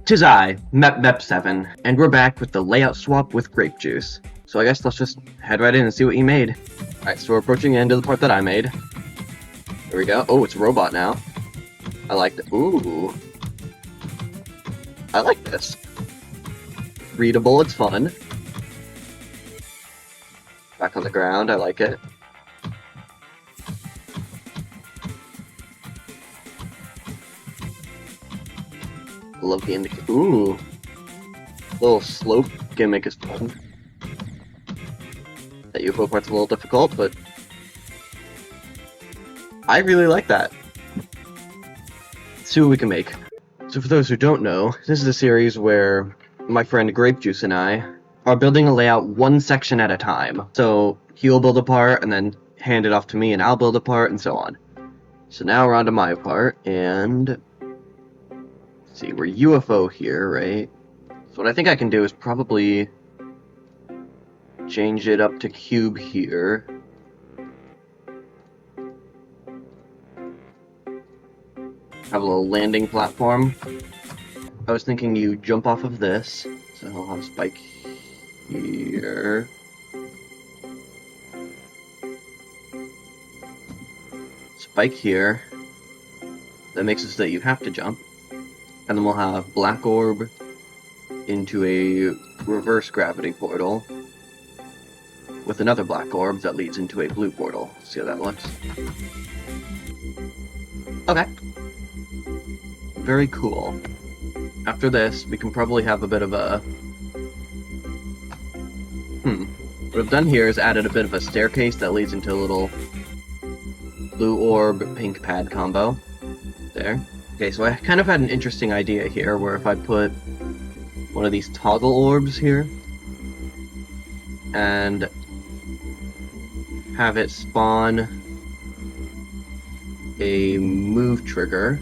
'Tis I, Mep7, and we're back with the layout swap with Grape Juice. So I guess let's just head right in and see what you made. Alright, so we're approaching the end of the part that I made. There we go. Oh, it's a robot now. I like that. Ooh. I like this. Readable, it's fun. Back on the ground, I like it. Love the indicator. Ooh. Little slope gimmick is fun. That UFO part's a little difficult, but I really like that. Let's see what we can make. So for those who don't know, this is a series where my friend Grape Juice and I are building a layout one section at a time. So he'll build a part and then hand it off to me and I'll build a part and so on. So now we're on to my part and let's see, we're UFO here, right? So what I think I can do is probably change it up to cube here. Have a little landing platform. I was thinking you jump off of this, so I'll have a spike here. Spike here. That makes it so that you have to jump. And then we'll have black orb into a reverse gravity portal with another black orb that leads into a blue portal. See how that looks? Okay. Very cool. After this, we can probably have a bit of a... What I've done here is added a bit of a staircase that leads into a little blue orb, pink pad combo. There. Okay, so I kind of had an interesting idea here, where if I put one of these toggle orbs here, and have it spawn a move trigger.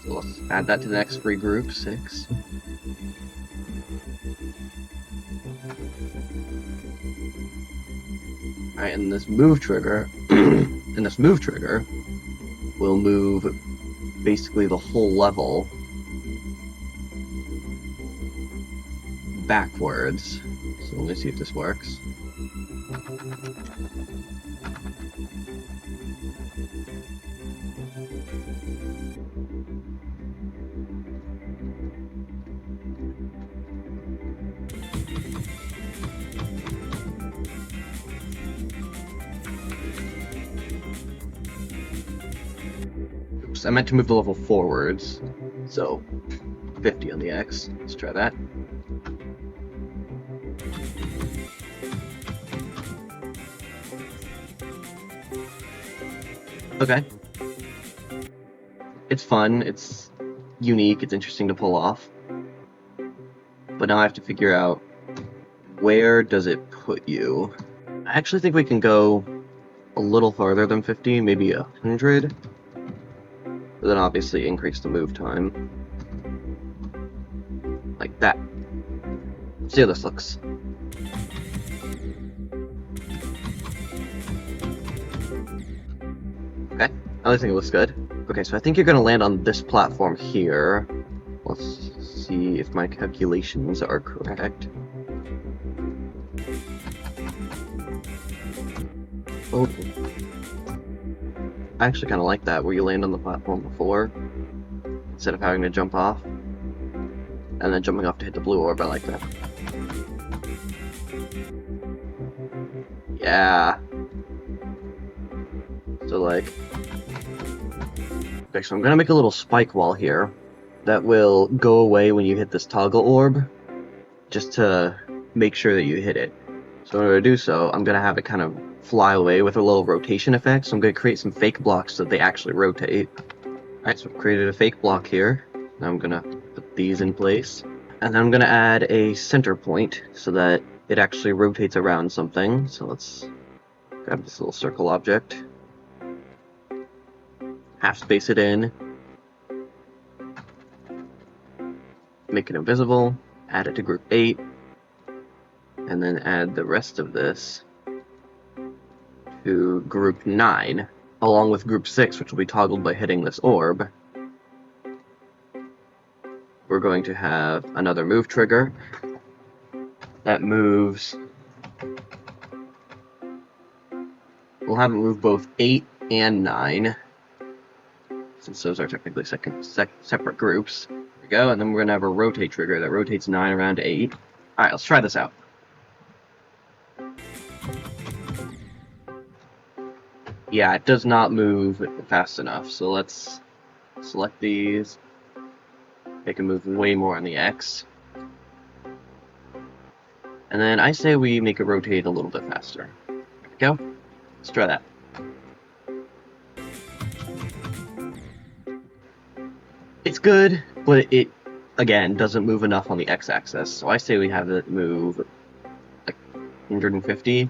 So let's add that to the next free group, 6. Alright, and this move trigger will move basically the whole level backwards. So let me see if this works. Oops, I meant to move the level forwards. So 50 on the X. Let's try that. Okay. It's fun, it's unique, it's interesting to pull off. But now I have to figure out where does it put you. I actually think we can go a little farther than 50, maybe 100. But then obviously increase the move time. Like that. See how this looks. Okay, I think it looks good. Okay, so I think you're gonna land on this platform here. Let's see if my calculations are correct. Oh. I actually kind of like that, where you land on the platform before, instead of having to jump off, and then jumping off to hit the blue orb. I like that. Yeah. So like, okay, so I'm gonna make a little spike wall here that will go away when you hit this toggle orb, just to make sure that you hit it. So in order to do so, I'm gonna have it kind of fly away with a little rotation effect, so I'm gonna create some fake blocks so that they actually rotate. Alright, so I've created a fake block here. Now I'm gonna put these in place. And then I'm gonna add a center point so that it actually rotates around something. So let's grab this little circle object. Half space it in. Make it invisible. Add it to group 8. And then add the rest of this to group 9. along with group 6, which will be toggled by hitting this orb, we're going to have another move trigger that moves. We'll have it move both 8 and 9, since those are technically separate groups. There we go, and then we're going to have a rotate trigger that rotates 9 around 8. Alright, let's try this out. Yeah, it does not move fast enough, so let's select these. They can move way more on the X. And then I say we make it rotate a little bit faster. There we go. Let's try that. It's good, but it, again, doesn't move enough on the X-axis. So I say we have it move like 150.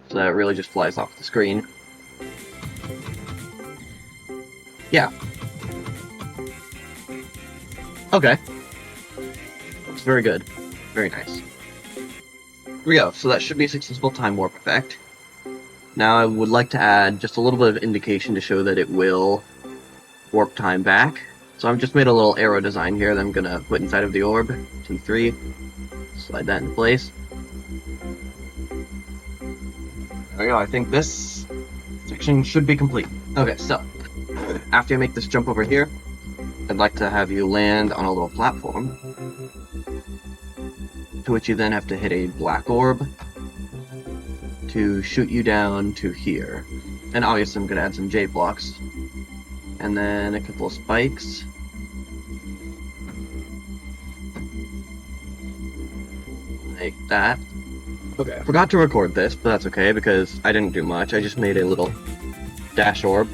So that it really just flies off the screen. Yeah. Okay. Looks very good. Very nice. Here we go. So that should be a successful time warp effect. Now I would like to add just a little bit of indication to show that it will warp time back. So I've just made a little arrow design here that I'm going to put inside of the orb. T3. Slide that into place. There we go. I think this section should be complete. Okay, so after I make this jump over here, I'd like to have you land on a little platform, to which you then have to hit a black orb to shoot you down to here. And obviously I'm going to add some J blocks. And then a couple of spikes. Like that. Okay, I forgot to record this, but that's okay because I didn't do much. I just made a little dash orb.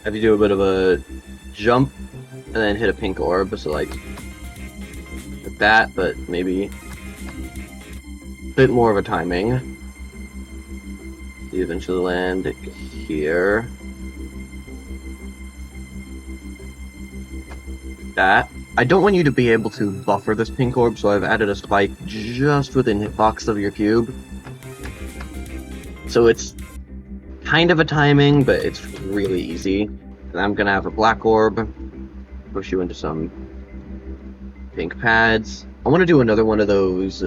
Have you do a bit of a jump and then hit a pink orb, so like that, but maybe a bit more of a timing. You eventually land here. That. I don't want you to be able to buffer this pink orb, so I've added a spike just within hitbox of your cube. So it's kind of a timing, but it's really easy. And I'm gonna have a black orb, push you into some pink pads. I want to do another one of those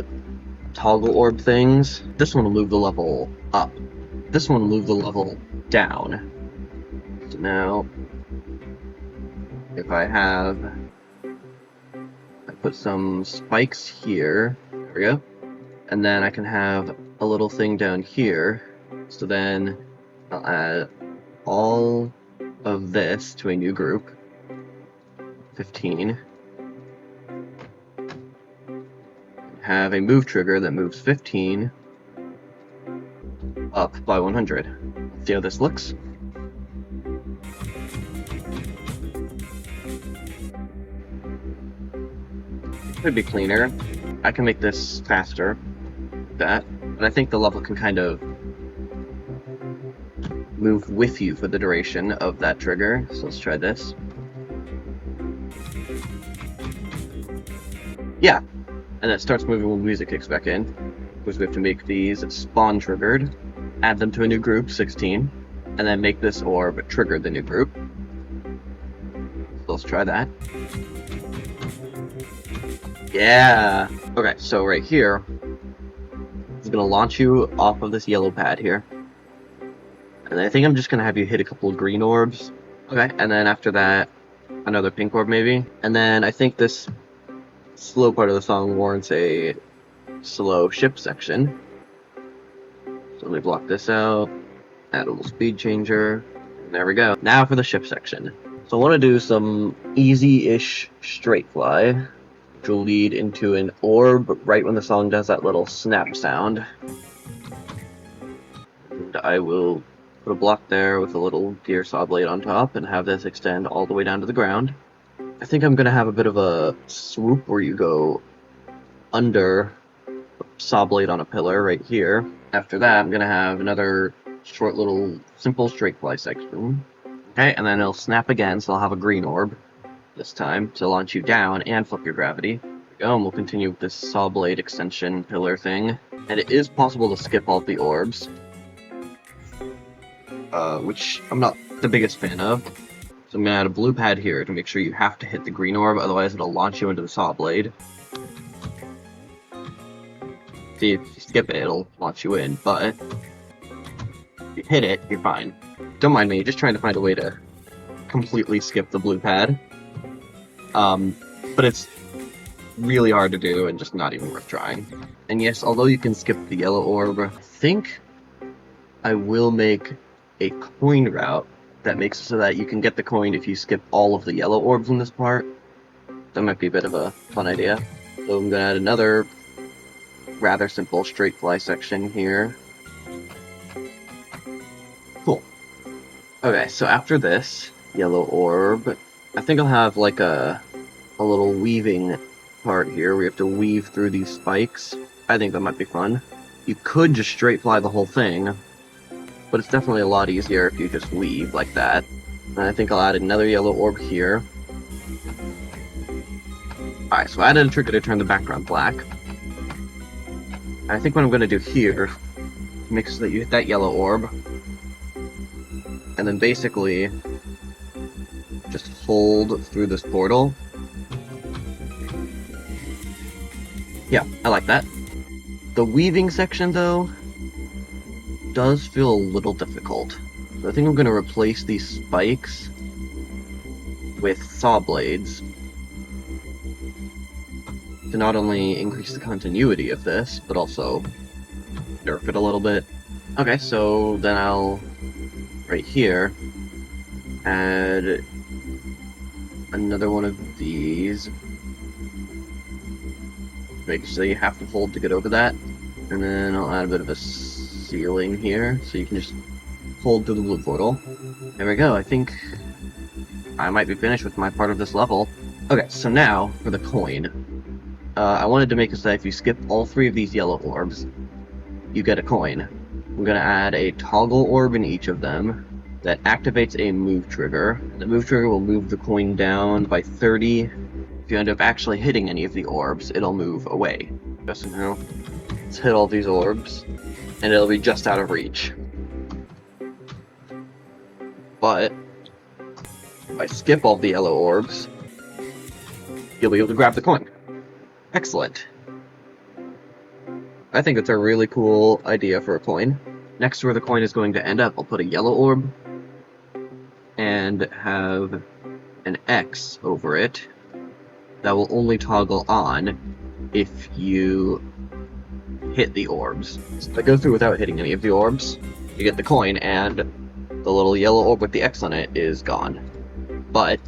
toggle orb things. This one will move the level up. This one will move the level down. So now, if I put some spikes here, there we go, and then I can have a little thing down here, so then I'll add all of this to a new group, 15, have a move trigger that moves 15 up by 100. See how this looks? Could be cleaner. I can make this faster, like that, but I think the level can kind of move with you for the duration of that trigger. So let's try this. Yeah, and it starts moving when music kicks back in, because we have to make these spawn triggered, add them to a new group, 16, and then make this orb trigger the new group. So let's try that. Yeah! Okay, so right here, it's gonna launch you off of this yellow pad here. And I think I'm just gonna have you hit a couple of green orbs. Okay, and then after that, another pink orb maybe. And then I think this slow part of the song warrants a slow ship section. So let me block this out, add a little speed changer, and there we go. Now for the ship section. So I want to do some easy-ish straight fly, which will lead into an orb right when the song does that little snap sound. And I will put a block there with a little gear saw blade on top and have this extend all the way down to the ground. I think I'm going to have a bit of a swoop where you go under a saw blade on a pillar right here. After that, I'm going to have another short little simple straight fly section. Okay, and then it'll snap again, so I'll have a green orb this time to launch you down and flip your gravity. There we go, and we'll continue with this saw blade extension pillar thing. And it is possible to skip all of the orbs. which I'm not the biggest fan of. So I'm gonna add a blue pad here to make sure you have to hit the green orb, otherwise it'll launch you into the saw blade. See, if you skip it, it'll launch you in, but if you hit it, you're fine. Don't mind me, just trying to find a way to completely skip the blue pad. But it's really hard to do and just not even worth trying. And yes, although you can skip the yellow orb, I think I will make a coin route that makes it so that you can get the coin if you skip all of the yellow orbs in this part. That might be a bit of a fun idea. So I'm gonna add another rather simple straight fly section here. Cool. Okay, so after this yellow orb, I think I'll have like a little weaving part here. We have to weave through these spikes. I think that might be fun. You could just straight fly the whole thing, but it's definitely a lot easier if you just weave like that. And I think I'll add another yellow orb here. Alright, so I added a trigger to turn the background black. And I think what I'm going to do here, make so that you hit that yellow orb, and then basically just hold through this portal. Yeah, I like that. The weaving section, though, does feel a little difficult. So I think I'm going to replace these spikes with saw blades to not only increase the continuity of this, but also nerf it a little bit. Okay, so then I'll, right here, add another one of these. Make sure you have to hold to get over that. And then I'll add a bit of a ceiling here, so you can just hold through the blue portal. There we go, I think I might be finished with my part of this level. Okay, so now for the coin. I wanted to make it so that if you skip all three of these yellow orbs, you get a coin. I'm going to add a toggle orb in each of them that activates a move trigger. The move trigger will move the coin down by 30. If you end up actually hitting any of the orbs, it'll move away. Just now, let's hit all these orbs, and it'll be just out of reach. But if I skip all the yellow orbs, you'll be able to grab the coin. Excellent. I think it's a really cool idea for a coin. Next to where the coin is going to end up, I'll put a yellow orb and have an X over it that will only toggle on if you hit the orbs. So if I go through without hitting any of the orbs, you get the coin, and the little yellow orb with the X on it is gone. But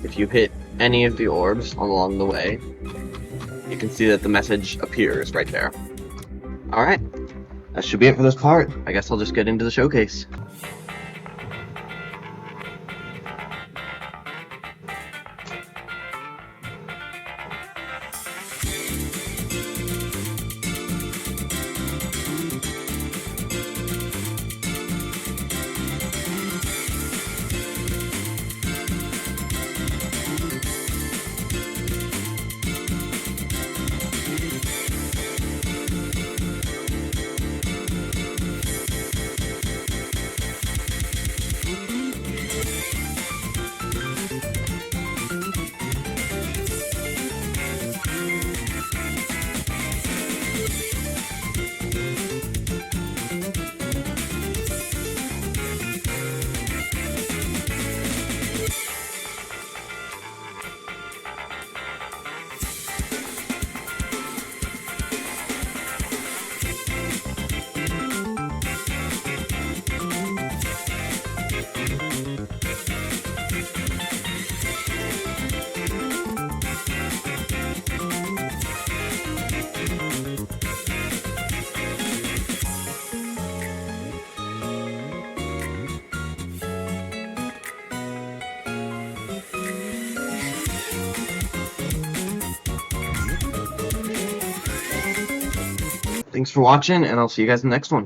if you hit any of the orbs along the way, you can see that the message appears right there. Alright, that should be it for this part. I guess I'll just get into the showcase. Thanks for watching, and I'll see you guys in the next one.